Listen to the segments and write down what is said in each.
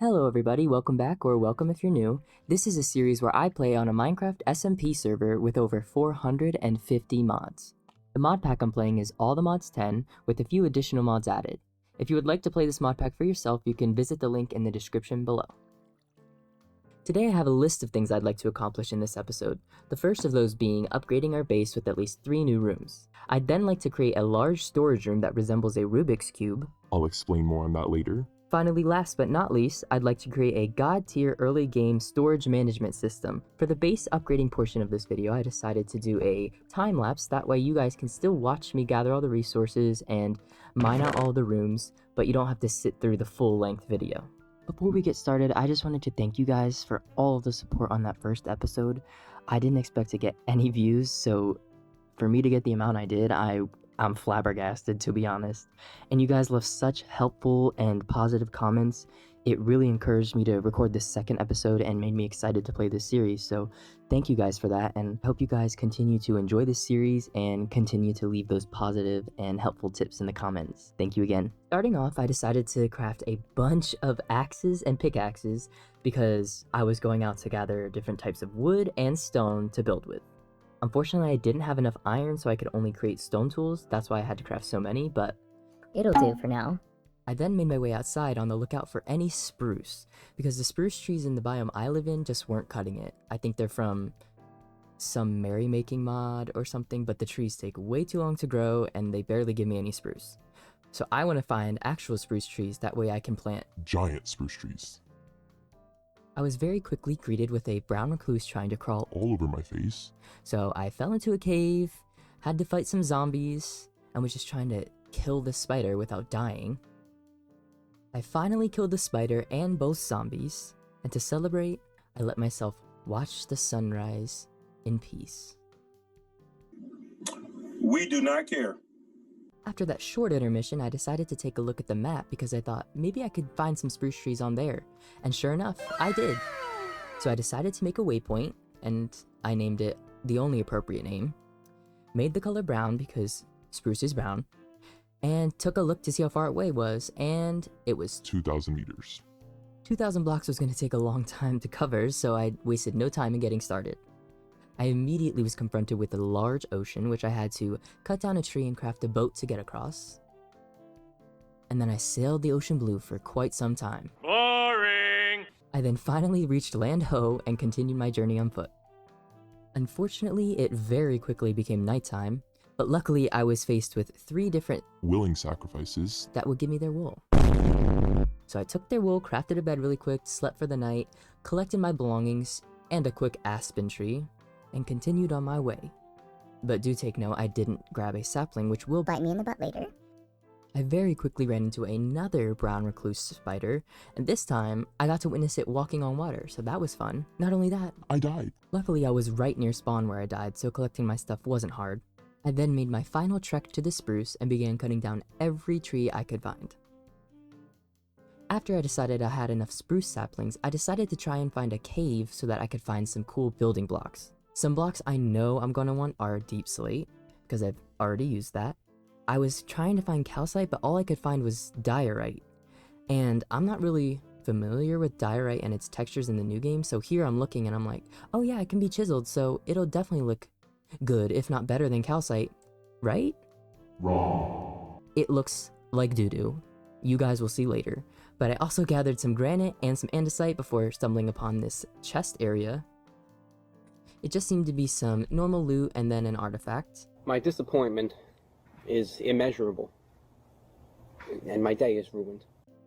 Hello everybody, welcome back, or welcome if you're new. This is a series where I play on a Minecraft SMP server with over 450 mods. The mod pack I'm playing is All the Mods 10, with a few additional mods added. If you would like to play this mod pack for yourself, you can visit the link in the description below. Today I have a list of things I'd like to accomplish in this episode, the first of those being upgrading our base with at least 3 new rooms. I'd then like to create a large storage room that resembles a Rubik's Cube. I'll explain more on that later. Finally, last but not least, I'd like to create a god-tier early game storage management system. For the base upgrading portion of this video, I decided to do a time lapse, that way you guys can still watch me gather all the resources and mine out all the rooms, but you don't have to sit through the full-length video. Before we get started, I just wanted to thank you guys for all of the support on that first episode. I didn't expect to get any views, so for me to get the amount I did, I'm flabbergasted, to be honest. And you guys left such helpful and positive comments. It really encouraged me to record this second episode and made me excited to play this series. So thank you guys for that, and I hope you guys continue to enjoy this series and continue to leave those positive and helpful tips in the comments. Thank you again. Starting off, I decided to craft a bunch of axes and pickaxes because I was going out to gather different types of wood and stone to build with. Unfortunately, I didn't have enough iron, so I could only create stone tools. That's why I had to craft so many, but it'll do for now. I then made my way outside on the lookout for any spruce, because the spruce trees in the biome I live in just weren't cutting it. I think they're from some merrymaking mod or something, but the trees take way too long to grow and they barely give me any spruce. So I want to find actual spruce trees, that way I can plant Giant spruce trees. I was very quickly greeted with a brown recluse trying to crawl All over my face. So I fell into a cave, had to fight some zombies, and was just trying to kill the spider without dying. I finally killed the spider and both zombies, and to celebrate, I let myself watch the sunrise in peace. We do not care. After that short intermission, I decided to take a look at the map because I thought maybe I could find some spruce trees on there. And sure enough, I did. So I decided to make a waypoint, and I named it the only appropriate name. Made the color brown because spruce is brown. And took a look to see how far away it was, and it was 2,000 meters. 2,000 blocks was going to take a long time to cover, so I wasted no time in getting started. I immediately was confronted with a large ocean, which I had to cut down a tree and craft a boat to get across. And then I sailed the ocean blue for quite some time. Boring! I then finally reached Land Ho and continued my journey on foot. Unfortunately, it very quickly became nighttime, but luckily I was faced with 3 different Willing sacrifices. that would give me their wool. So I took their wool, crafted a bed really quick, slept for the night, collected my belongings and a quick aspen tree, and continued on my way. But do take note, I didn't grab a sapling, which will Bite me in the butt later. I very quickly ran into another brown recluse spider, and this time I got to witness it walking on water, so that was fun. Not only that, I died. luckily I was right near spawn where I died, so collecting my stuff wasn't hard. I then made my final trek to the spruce and began cutting down every tree I could find. After I decided I had enough spruce saplings, I decided to try and find a cave so that I could find some cool building blocks. Some blocks I know I'm gonna want are deep slate, because I've already used that. I was trying to find calcite, but all I could find was diorite. And I'm not really familiar with diorite and its textures in the new game, so here I'm looking and I'm like, oh yeah, it can be chiseled, so it'll definitely look good, if not better than calcite, right? Wrong. It looks like doo-doo. You guys will see later. But I also gathered some granite and some andesite before stumbling upon this chest area. It just seemed to be some normal loot and then an artifact. My disappointment is immeasurable, and my day is ruined.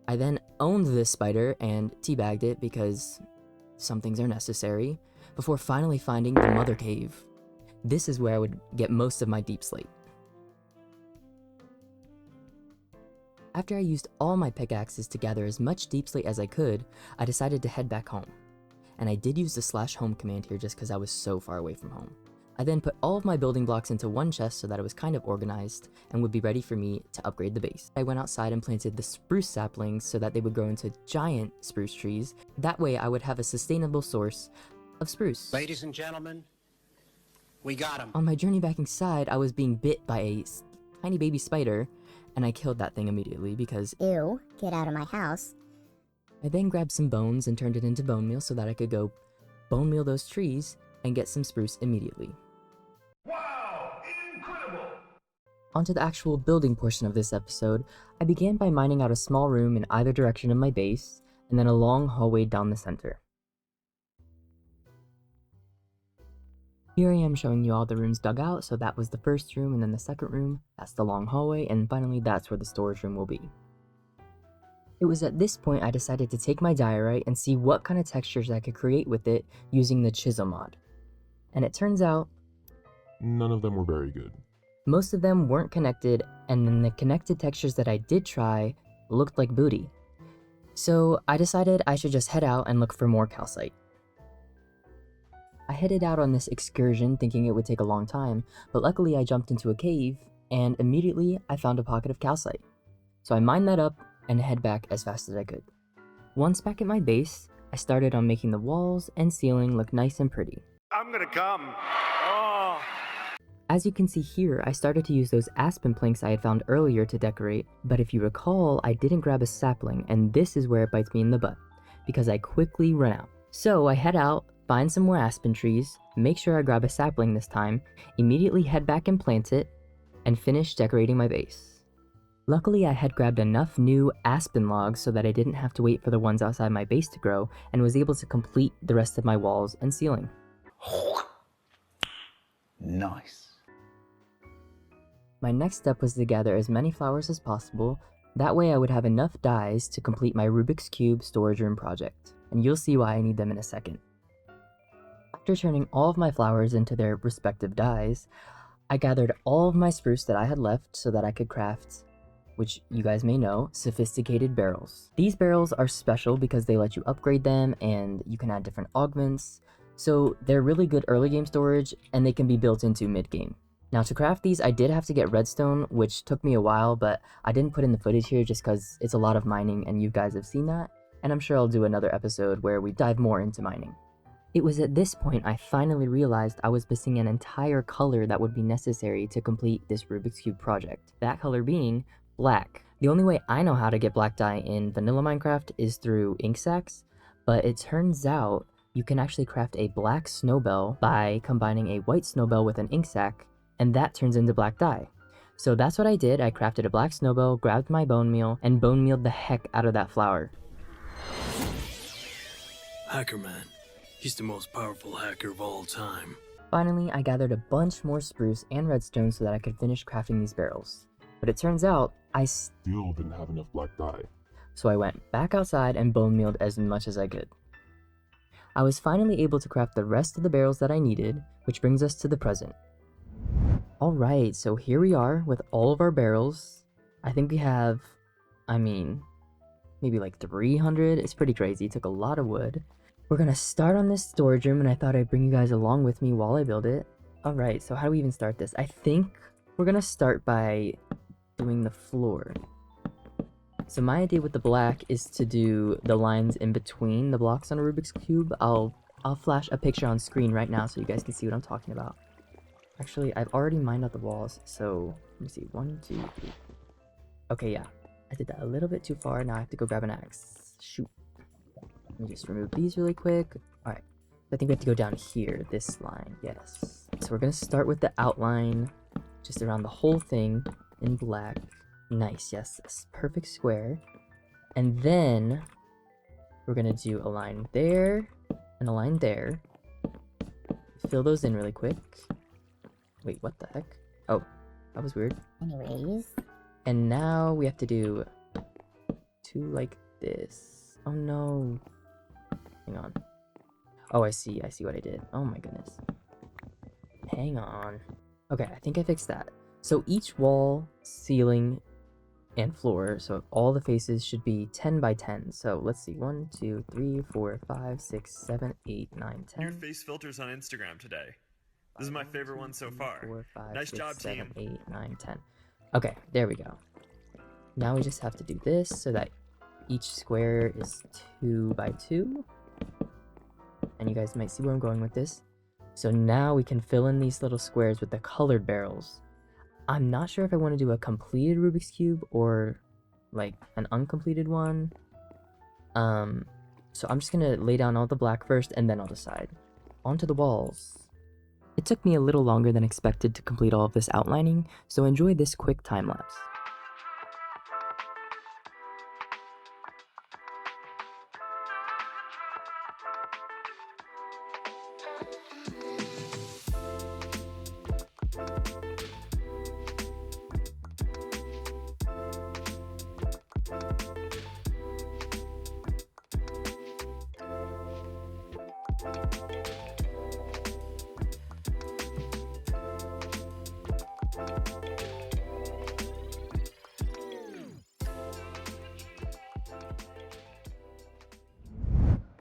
I then owned this spider and teabagged it because some things are necessary, before finally finding the mother cave. This is where I would get most of my deep slate. After I used all my pickaxes to gather as much deep slate as I could, I decided to head back home. And I did use the /home command here just because I was so far away from home. I then put all of my building blocks into one chest so that it was kind of organized and would be ready for me to upgrade the base. I went outside and planted the spruce saplings so that they would grow into giant spruce trees. That way I would have a sustainable source of spruce. Ladies and gentlemen, we got him. On my journey back inside, I was being bit by a tiny baby spider, and I killed that thing immediately because Ew, get out of my house. I then grabbed some bones and turned it into bone meal so that I could go bone meal those trees and get some spruce immediately. Wow! Incredible! Onto the actual building portion of this episode, I began by mining out a small room in either direction of my base, and then a long hallway down the center. Here I am showing you all the rooms dug out, so that was the first room, and then the second room, that's the long hallway, and finally that's where the storage room will be. It was at this point I decided to take my diorite and see what kind of textures I could create with it using the chisel mod. And it turns out, None of them were very good. most of them weren't connected, and then the connected textures that I did try looked like booty. So I decided I should just head out and look for more calcite. I headed out on this excursion thinking it would take a long time, but luckily I jumped into a cave, and immediately I found a pocket of calcite. So I mined that up and head back as fast as I could. Once back at my base, I started on making the walls and ceiling look nice and pretty. I'm gonna come. Oh. As you can see here, I started to use those aspen planks I had found earlier to decorate, but if you recall, I didn't grab a sapling, and this is where it bites me in the butt, because I quickly run out. So I head out, find some more aspen trees, make sure I grab a sapling this time, immediately head back and plant it, and finish decorating my base. Luckily, I had grabbed enough new aspen logs so that I didn't have to wait for the ones outside my base to grow, and was able to complete the rest of my walls and ceiling. Nice. My next step was to gather as many flowers as possible, that way I would have enough dyes to complete my Rubik's Cube storage room project, and you'll see why I need them in a second. After turning all of my flowers into their respective dyes, I gathered all of my spruce that I had left so that I could craft, which you guys may know, sophisticated barrels. These barrels are special because they let you upgrade them and you can add different augments, so they're really good early game storage and they can be built into mid game. Now to craft these, I did have to get redstone, which took me a while, but I didn't put in the footage here just because it's a lot of mining and you guys have seen that, and I'm sure I'll do another episode where we dive more into mining. It was at this point I finally realized I was missing an entire color that would be necessary to complete this Rubik's Cube project, that color being black. The only way I know how to get black dye in vanilla Minecraft is through ink sacks, but it turns out you can actually craft a black snowbell by combining a white snowbell with an ink sac, and that turns into black dye. So that's what I did. I crafted a black snowbell, grabbed my bone meal, and bone mealed the heck out of that flower. Hacker Man. He's the most powerful hacker of all time. Finally, I gathered a bunch more spruce and redstone so that I could finish crafting these barrels. But it turns out, I Still didn't have enough black dye. so I went back outside and bone mealed as much as I could. I was finally able to craft the rest of the barrels that I needed, which brings us to the present. Alright, so here we are with all of our barrels. I think we have, maybe like 300. It's pretty crazy. It took a lot of wood. We're gonna start on this storage room, and I thought I'd bring you guys along with me while I build it. Alright, so how do we even start this? I think we're gonna start by doing the floor. So my idea with the black is to do the lines in between the blocks on a Rubik's Cube. I'll flash a picture on screen right now so you guys can see what I'm talking about. Actually, I've already mined out the walls, so let me see. 1, 2, 3. Okay, yeah. I did that a little bit too far. Now I have to go grab an axe. Shoot. Let me just remove these really quick. Alright. I think we have to go down here. This line. Yes. So we're going to start with the outline just around the whole thing in black. Nice. Yes. This perfect square. And then we're going to do a line there and a line there. Fill those in really quick. Wait, what the heck? Oh, that was weird. Anyways. And now we have to do 2 like this. Oh no. Hang on. Oh, I see what I did. Oh my goodness. Hang on. Okay, I think I fixed that. So each wall, ceiling, and floor, so all the faces should be 10 by 10. So let's see. 1, 2, 3, 4, 5, 6, 7, 8, 9, 10. New face filters on Instagram today. This is my favorite one so far. 4, 5, Nice 6, job, 7, team. 8, 9, 10. Okay, there we go. Now we just have to do this so that each square is 2 by 2. And you guys might see where I'm going with this. So now we can fill in these little squares with the colored barrels. I'm not sure if I want to do a completed Rubik's Cube or like an uncompleted one. So I'm just gonna lay down all the black first, and then I'll decide. Onto the walls. It took me a little longer than expected to complete all of this outlining, so enjoy this quick time lapse.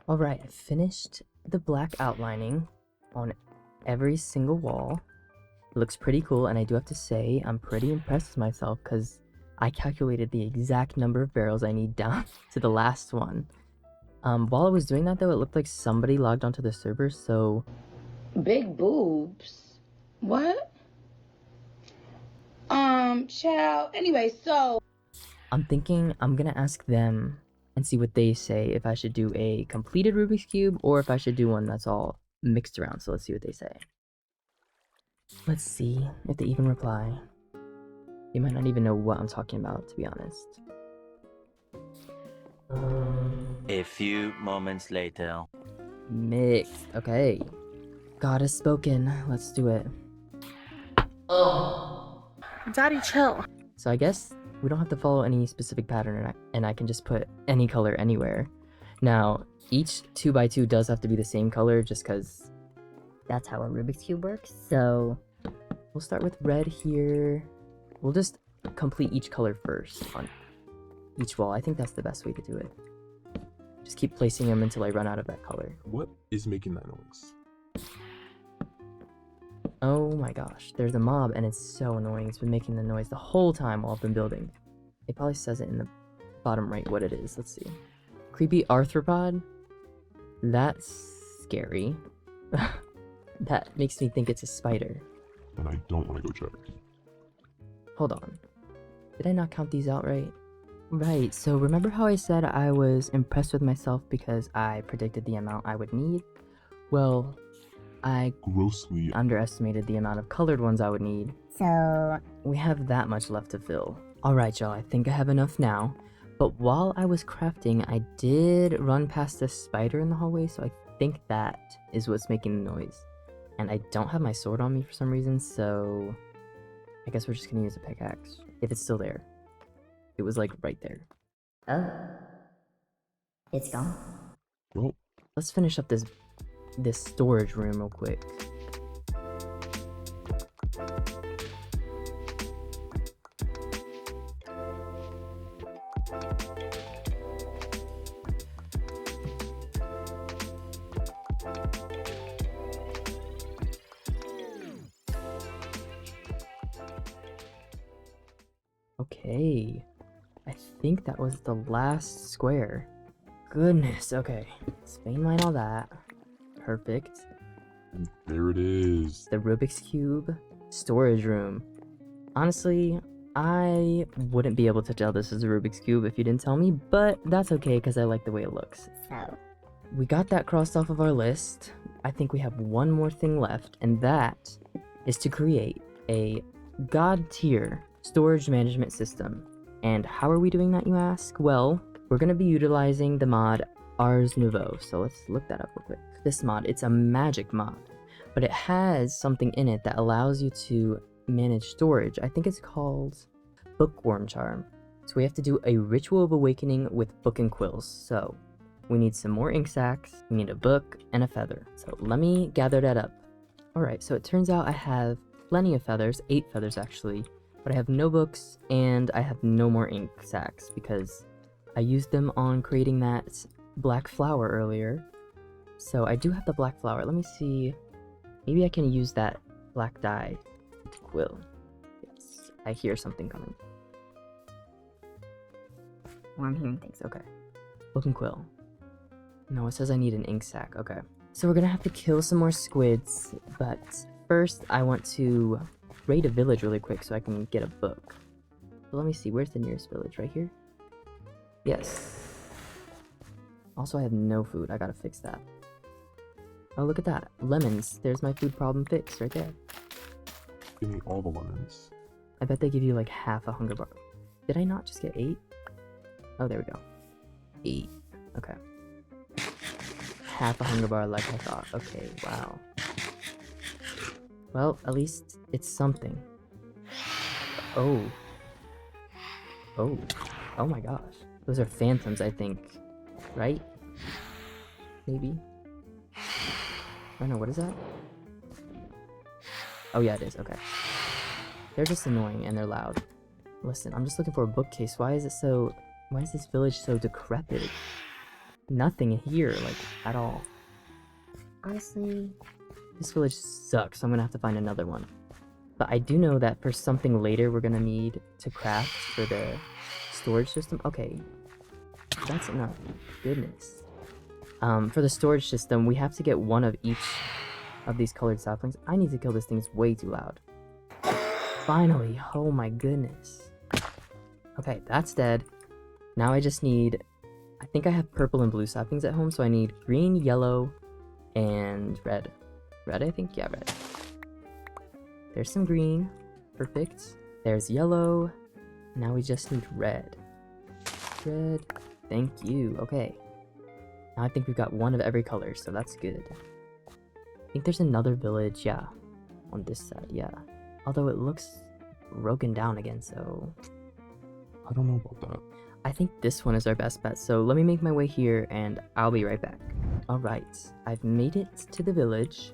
Alright, I finished the black outlining on every single wall. It looks pretty cool, and I do have to say, I'm pretty impressed with myself because I calculated the exact number of barrels I need down to the last one. While I was doing that though, it looked like somebody logged onto the server, so... Big boobs? What? Child. Anyway, so... I'm thinking I'm gonna ask them and see what they say if I should do a completed Rubik's Cube or if I should do one that's all mixed around. So let's see what they say. Let's see if they even reply. They might not even know what I'm talking about, to be honest. A few moments later. Mixed. Okay. God has spoken. Let's do it. Daddy, chill. So I guess we don't have to follow any specific pattern, and I can just put any color anywhere. Now, each 2x2 does have to be the same color just because That's how a Rubik's Cube works, so... we'll start with red here. We'll just complete each color first on each wall. I think that's the best way to do it. Just keep placing them until I run out of that color. What is making that noise? Oh my gosh, there's a mob and it's so annoying. It's been making the noise the whole time while I've been building. It probably says it in the bottom right what it is. Let's see. Creepy arthropod? That's scary. That makes me think it's a spider. And I don't want to go check. Hold on. Did I not count these out right? Right, so remember how I said I was impressed with myself because I predicted the amount I would need? Well, I Grossly. underestimated the amount of colored ones I would need. So... We have that much left to fill. Alright y'all, I think I have enough now. But while I was crafting, I did run past a spider in the hallway, so I think that is what's making the noise. And I don't have my sword on me for some reason, so... I guess we're just gonna use a pickaxe. If it's still there. It was like right there. Oh. It's gone. Well, Let's finish up this storage room real quick. Okay, I think that was the last square. Goodness, okay. Spain line all that. Perfect. and there it is. The Rubik's Cube storage room. Honestly, I wouldn't be able to tell this is a Rubik's Cube if you didn't tell me, but that's okay because I like the way it looks. So... We got that crossed off of our list. I think we have one more thing left, and that is to create a God tier storage management system. And how are we doing that, you ask? Well, we're going to be utilizing the mod Ars Nouveau, so let's look that up real quick. This mod, it's a magic mod, but it has something in it that allows you to manage storage. I think it's called Bookworm Charm. So we have to do a Ritual of Awakening with book and quills. So we need some more ink sacks, we need a book, and a feather. So let me gather that up. Alright, so it turns out I have plenty of feathers, 8 feathers actually, but I have no books, and I have no more ink sacks because I used them on creating that black flower earlier. So I do have the black flower. Let me see. Maybe I can use that black dye to quill. Yes, I hear something coming. Well, I'm hearing things. Okay. Book and quill. No, it says I need an ink sac. Okay. So we're gonna have to kill some more squids, but first I want to raid a village really quick so I can get a book. So let me see, where's the nearest village? Right here? Yes. Also, I have no food. I gotta fix that. Oh, look at that. Lemons. There's my food problem fixed right there. Give me all the lemons. I bet they give you like half a hunger bar. Did I not just get 8? Oh, there we go. 8. Okay. Half a hunger bar like I thought. Okay, wow. Well, at least it's something. Oh. Oh. Oh my gosh. Those are phantoms, I think. Right? Maybe? I don't know, what is that? Oh yeah, it is, okay. They're just annoying and they're loud. Listen, I'm just looking for a bookcase. Why is this village so decrepit? Nothing here, like, at all. Honestly, This village sucks, so I'm gonna have to find another one. But I do know that for something later we're gonna need to craft for the storage system. Okay, that's enough. Goodness. For the storage system, we have to get one of each of these colored saplings. I need to kill this thing, it's way too loud. Finally, oh my goodness. Okay, that's dead. Now I just need, I think I have purple and blue saplings at home, so I need green, yellow, and red. Red, I think? Yeah, red. There's some green. Perfect. There's yellow. Now we just need red. Red. Thank you. Okay. Now I think we've got one of every color, so that's good. I think there's another village, yeah. On this side, yeah. Although it looks broken down again, so... I don't know about that. I think this one is our best bet, so let me make my way here and I'll be right back. Alright, I've made it to the village.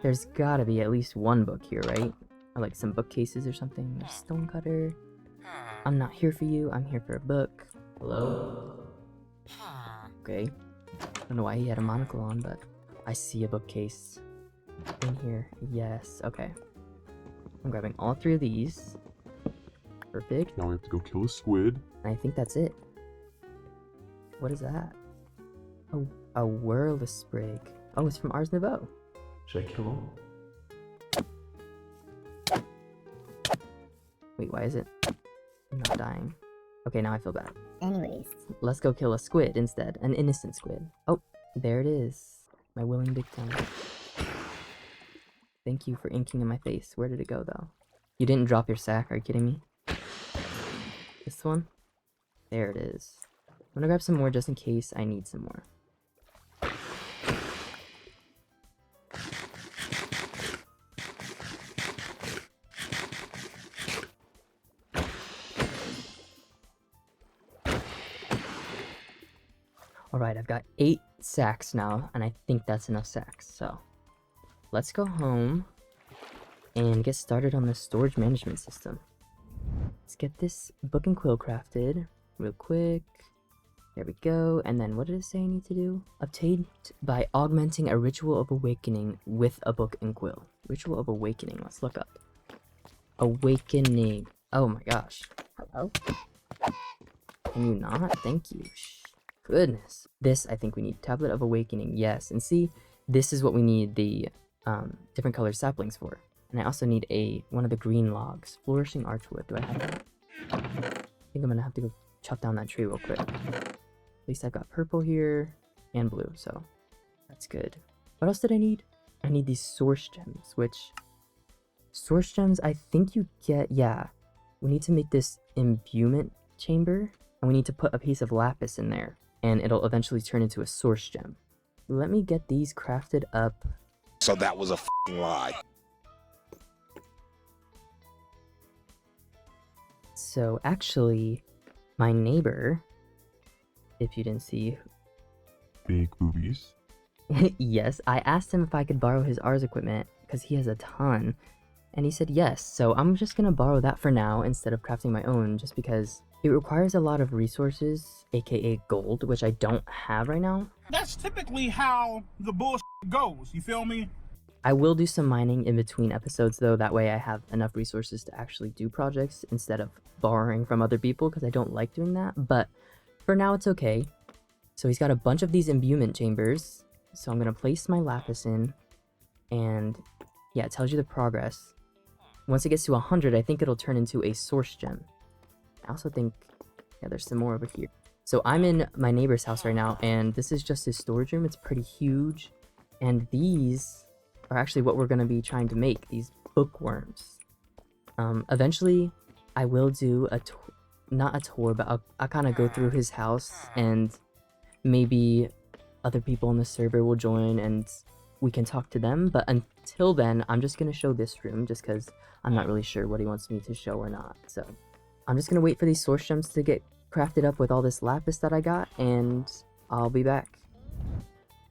There's gotta be at least one book here, right? Or like some bookcases or something. There's stonecutter. I'm not here for you, I'm here for a book. Hello? Okay. I don't know why he had a monocle on, but I see a bookcase. In here. Yes, okay. I'm grabbing all 3 of these. Perfect. Now we have to go kill a squid. I think that's it. What is that? Oh, a Whirl-a-Sprig. Oh, it's from Ars Nouveau. Should I kill him? Wait, why is it? I'm not dying. Okay, now I feel bad. anyways. Let's go kill a squid instead. An innocent squid. Oh, there it is. My willing victim. Thank you for inking in my face. Where did it go, though? You didn't drop your sack, are you kidding me? This one? There it is. I'm gonna grab some more just in case I need some more. Alright, I've got 8 sacks now, and I think that's enough sacks, so... Let's go home and get started on the storage management system. Let's get this book and quill crafted real quick. There we go. And then what did it say I need to do? Obtained by augmenting a ritual of awakening with a book and quill. Ritual of awakening. Let's look up. Awakening. Oh my gosh. Hello? Can you not? Thank you. Goodness. This, I think we need. Tablet of Awakening. Yes. And see, this is what we need the different colored saplings for. And I also need one of the green logs. Flourishing archwood. Do I have that? I think I'm gonna have to go chop down that tree real quick. At least I've got purple here and blue, so that's good. What else did I need? I need these source gems, which source gems I think you get, yeah. We need to make this imbuement chamber, and we need to put a piece of lapis in there, and it'll eventually turn into a source gem. Let me get these crafted up. So that was a f***ing lie. So actually, my neighbor, if you didn't see... Big boobies. Yes, I asked him if I could borrow his Ars equipment, because he has a ton, and he said yes, so I'm just gonna borrow that for now instead of crafting my own, just because it requires a lot of resources, aka gold, which I don't have right now. That's typically how the bullshit goes, you feel me? I will do some mining in between episodes though, that way I have enough resources to actually do projects instead of borrowing from other people, because I don't like doing that, but for now it's okay. So he's got a bunch of these imbuement chambers, so I'm going to place my lapis in, and yeah, it tells you the progress. Once it gets to 100, I think it'll turn into a source gem. I also think, yeah, there's some more over here. So I'm in my neighbor's house right now, and this is just his storage room. It's pretty huge, and these are actually what we're going to be trying to make, these bookworms. Eventually, I will do not a tour, but I'll kind of go through his house, and maybe other people on the server will join, and we can talk to them. But until then, I'm just going to show this room, just because I'm not really sure what he wants me to show or not. So I'm just going to wait for these source gems to get crafted up with all this lapis that I got, and I'll be back.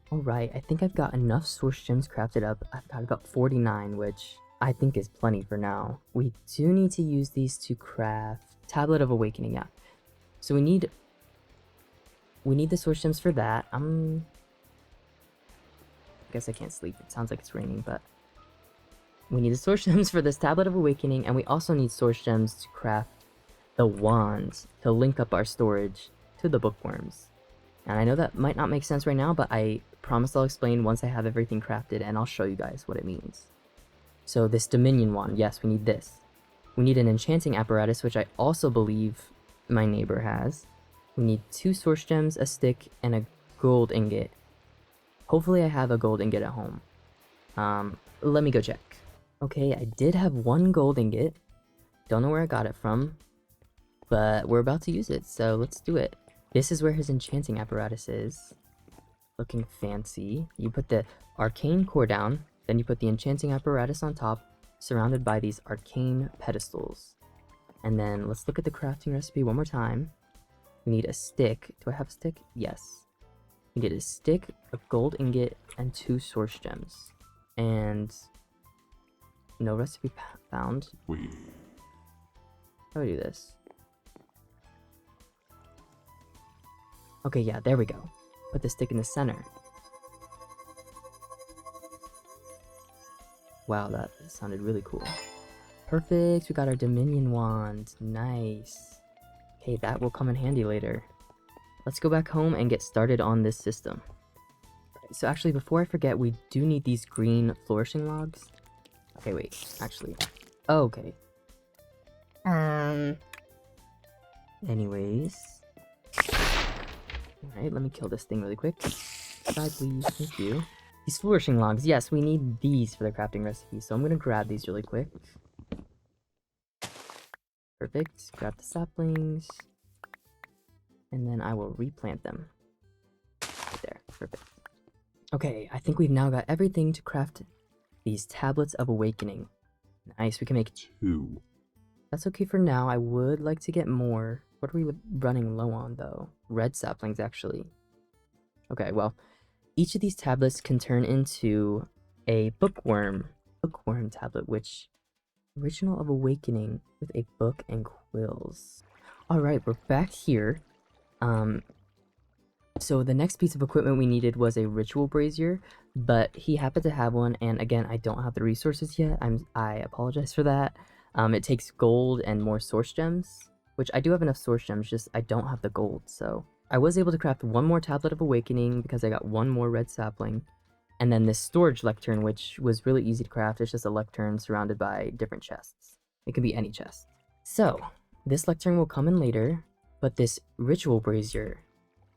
Alright, I think I've got enough source gems crafted up. I've got about 49, which I think is plenty for now. We do need to use these to craft Tablet of Awakening, yeah. So we need the source gems for that. I guess I can't sleep. It sounds like it's raining, but we need the source gems for this Tablet of Awakening, and we also need source gems to craft the wands to link up our storage to the bookworms. And I know that might not make sense right now, but I promise I'll explain once I have everything crafted, and I'll show you guys what it means. So this Dominion wand, yes, we need this. We need an enchanting apparatus, which I also believe my neighbor has. We need 2 source gems, a stick, and a gold ingot. Hopefully I have a gold ingot at home. Let me go check. Okay, I did have 1 gold ingot. Don't know where I got it from, but we're about to use it, so let's do it. This is where his enchanting apparatus is. Looking fancy. You put the arcane core down, then you put the enchanting apparatus on top, surrounded by these arcane pedestals. And then let's look at the crafting recipe one more time. We need a stick. Do I have a stick? Yes. We need a stick, a gold ingot, and 2 source gems. And no recipe found. Wait. How do I do this? Okay, yeah, there we go. Put the stick in the center. Wow, that sounded really cool. Perfect, we got our Dominion wand. Nice. Okay, that will come in handy later. Let's go back home and get started on this system. So actually, before I forget, we do need these green flourishing logs. Okay, wait, actually. Oh, okay. Anyways. Alright, let me kill this thing really quick. Die, please. Thank you. These flourishing logs. Yes, we need these for the crafting recipe, so I'm gonna grab these really quick. Perfect. Grab the saplings. And then I will replant them. Right there. Perfect. Okay, I think we've now got everything to craft these Tablets of Awakening. Nice, we can make 2. That's okay for now. I would like to get more. What are we running low on, though? Red saplings, actually. Okay, well, each of these tablets can turn into a bookworm tablet, which Original of Awakening with a book and quills. Alright, we're back here. So the next piece of equipment we needed was a ritual brazier, but he happened to have one, and again, I don't have the resources yet. I apologize for that. It takes gold and more source gems, which I do have enough source gems, just I don't have the gold, so I was able to craft 1 more Tablet of Awakening because I got 1 more red sapling, and then this storage lectern, which was really easy to craft. It's just a lectern surrounded by different chests. It can be any chest. So this lectern will come in later, but this ritual brazier,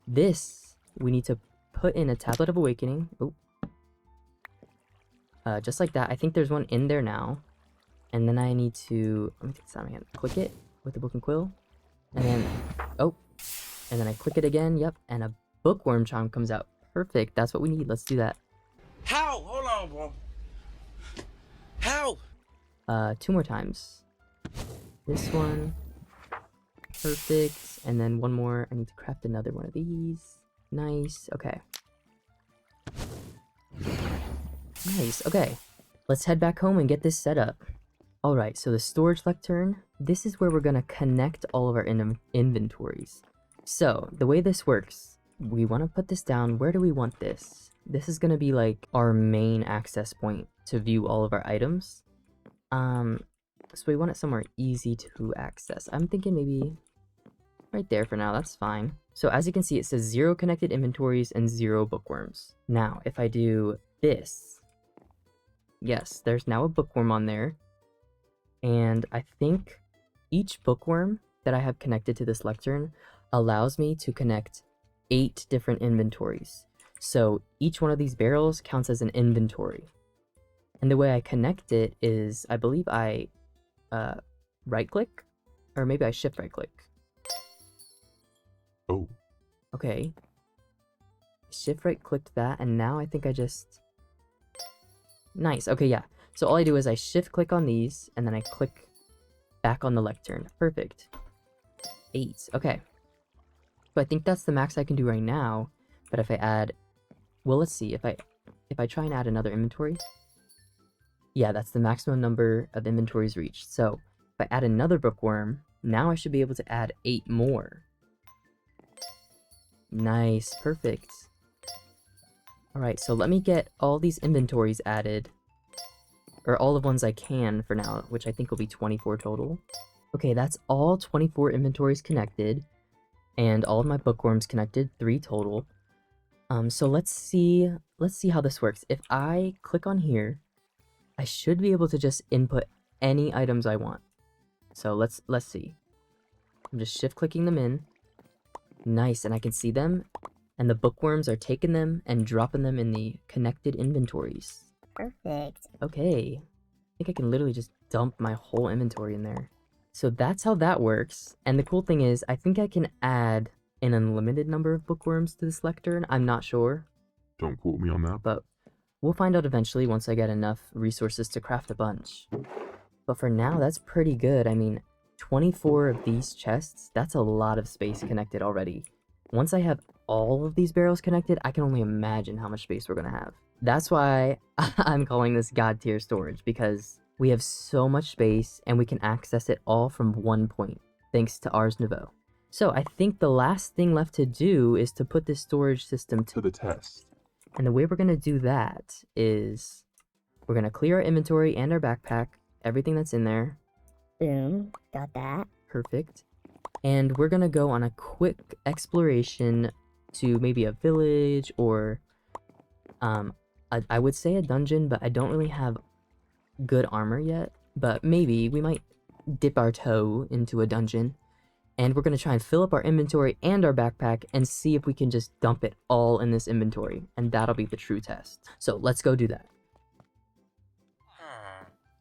this we need to put in a Tablet of Awakening. Oh, just like that. I think there's one in there now, and then I need to, let me take this out of my hand. Click it with the book and quill, and then and then I click it again. Yep, and a bookworm charm comes out. Perfect. That's what we need. Let's do that. How? Hold on, bro. How? 2 more times. This one. Perfect. And then 1 more. I need to craft another one of these. Nice. Okay. Nice. Okay. Let's head back home and get this set up. Alright, so the storage lectern. This is where we're going to connect all of our inventories. So, the way this works, we want to put this down. Where do we want this? This is going to be like our main access point to view all of our items. So we want it somewhere easy to access. I'm thinking maybe right there for now. That's fine. So as you can see, it says 0 connected inventories and 0 bookworms. Now, if I do this, yes, there's now a bookworm on there. And I think each bookworm that I have connected to this lectern, allows me to connect 8 different inventories. So each one of these barrels counts as an inventory. And the way I connect it is, I believe I right click, or maybe I shift right click. Oh. Okay. Shift right clicked that, and now I think I just... Nice, okay, yeah. So all I do is I shift click on these, and then I click back on the lectern. Perfect. 8, okay. So I think that's the max I can do right now, but if I add... Well, let's see, if I try and add another inventory... Yeah, that's the maximum number of inventories reached. So if I add another bookworm, now I should be able to add 8 more. Nice, perfect. Alright, so let me get all these inventories added. Or all the ones I can for now, which I think will be 24 total. Okay, that's all 24 inventories connected. And all of my bookworms connected, 3 total. So let's see how this works. If I click on here, I should be able to just input any items I want. So let's see. I'm just shift clicking them in. Nice, and I can see them. And the bookworms are taking them and dropping them in the connected inventories. Perfect. Okay. I think I can literally just dump my whole inventory in there. So that's how that works. And the cool thing is, I think I can add an unlimited number of bookworms to this lectern. I'm not sure. Don't quote me on that. But we'll find out eventually once I get enough resources to craft a bunch. But for now, that's pretty good. I mean, 24 of these chests, that's a lot of space connected already. Once I have all of these barrels connected, I can only imagine how much space we're gonna have. That's why I'm calling this God tier storage, because we have so much space and we can access it all from one point, thanks to Ars Nouveau. So I think the last thing left to do is to put this storage system To the test. And the way we're gonna do that is we're gonna clear our inventory and our backpack, everything that's in there. Boom. Got that. Perfect. And we're gonna go on a quick exploration to maybe a village or I would say a dungeon, but I don't really have good armor yet. But maybe we might dip our toe into a dungeon. And we're going to try and fill up our inventory and our backpack and see if we can just dump it all in this inventory. And that'll be the true test. So let's go do that.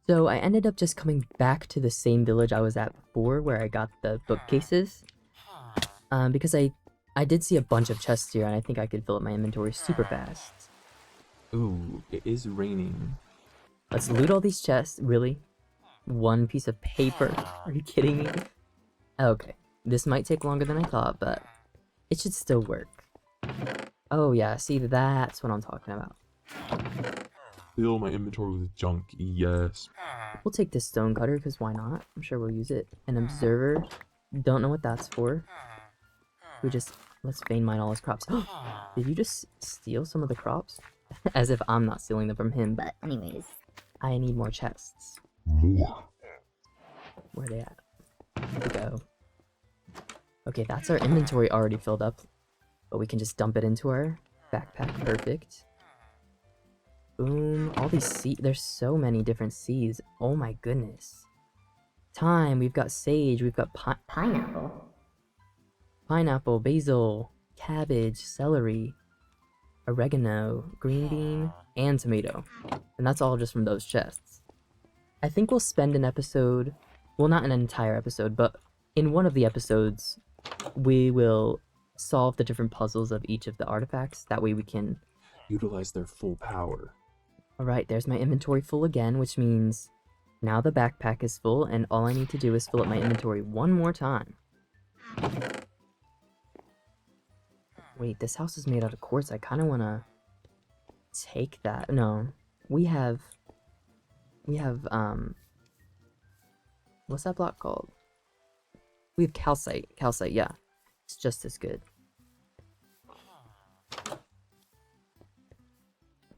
So I ended up just coming back to the same village I was at before where I got the bookcases. Because I did see a bunch of chests here and I think I could fill up my inventory super fast. Ooh, it is raining. Let's loot all these chests. Really? One piece of paper? Are you kidding me? Okay. This might take longer than I thought, but it should still work. Oh yeah, see, that's what I'm talking about. Fill my inventory with junk, yes. We'll take this stone cutter, because why not? I'm sure we'll use it. An observer. Don't know what that's for. Let's vein mine all his crops. Did you just steal some of the crops? As if I'm not stealing them from him. But anyways. I need more chests. More. Where are they at? Here we go. Okay, that's our inventory already filled up. But we can just dump it into our backpack. Perfect. Boom. All these seeds. There's so many different seeds. Oh my goodness. Thyme. We've got sage. We've got Pineapple. Pineapple, basil, cabbage, celery, oregano, green bean, and tomato. And that's all just from those chests. I think we'll spend an episode, well, not an entire episode, but in one of the episodes, we will solve the different puzzles of each of the artifacts. That way we can Utilize their full power. Alright, there's my inventory full again, which means now the backpack is full, and all I need to do is fill up my inventory one more time. Wait, this house is made out of quartz. I kind of want to take that. No, we have, what's that block called? We have calcite. Calcite, yeah. It's just as good.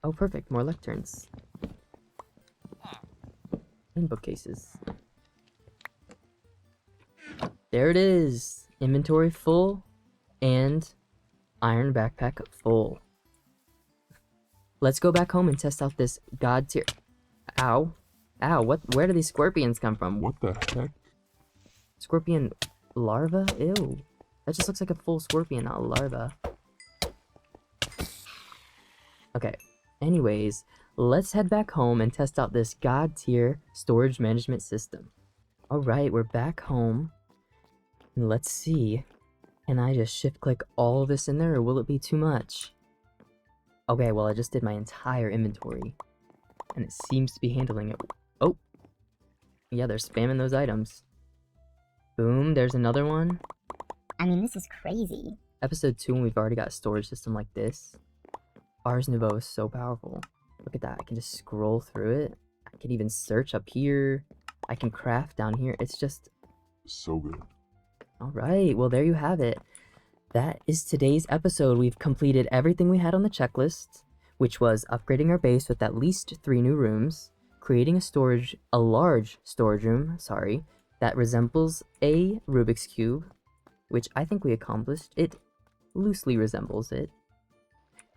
Oh, perfect. More lecterns. And bookcases. There it is. Inventory full and iron backpack full. Let's go back home and test out this god tier. Ow. Ow, where do these scorpions come from? What the heck? Scorpion larva? Ew. That just looks like a full scorpion, not a larva. Okay, anyways, let's head back home and test out this god tier storage management system. Alright, we're back home. And let's see. Can I just shift click all of this in there, or will it be too much? Okay, well I just did my entire inventory. And it seems to be handling it. Oh! Yeah, they're spamming those items. Boom, there's another one. I mean, this is crazy. Episode 2, and we've already got a storage system like this. Ars Nouveau is so powerful. Look at that, I can just scroll through it. I can even search up here. I can craft down here. It's just... So good. Alright, well there you have it. That is today's episode. We've completed everything we had on the checklist, which was upgrading our base with at least 3 new rooms, creating a large storage room, that resembles a Rubik's Cube, which I think we accomplished. It loosely resembles it.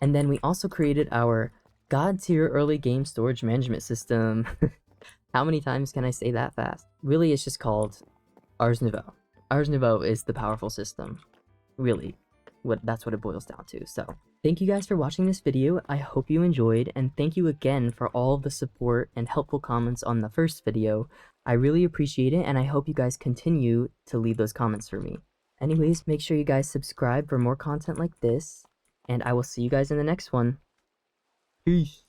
And then we also created our god tier early game storage management system. How many times can I say that fast? Really, it's just called Ars Nouveau. Ars Nouveau is the powerful system. Really, that's what it boils down to. So, thank you guys for watching this video. I hope you enjoyed, and thank you again for all of the support and helpful comments on the first video. I really appreciate it, and I hope you guys continue to leave those comments for me. Anyways, make sure you guys subscribe for more content like this, and I will see you guys in the next one. Peace.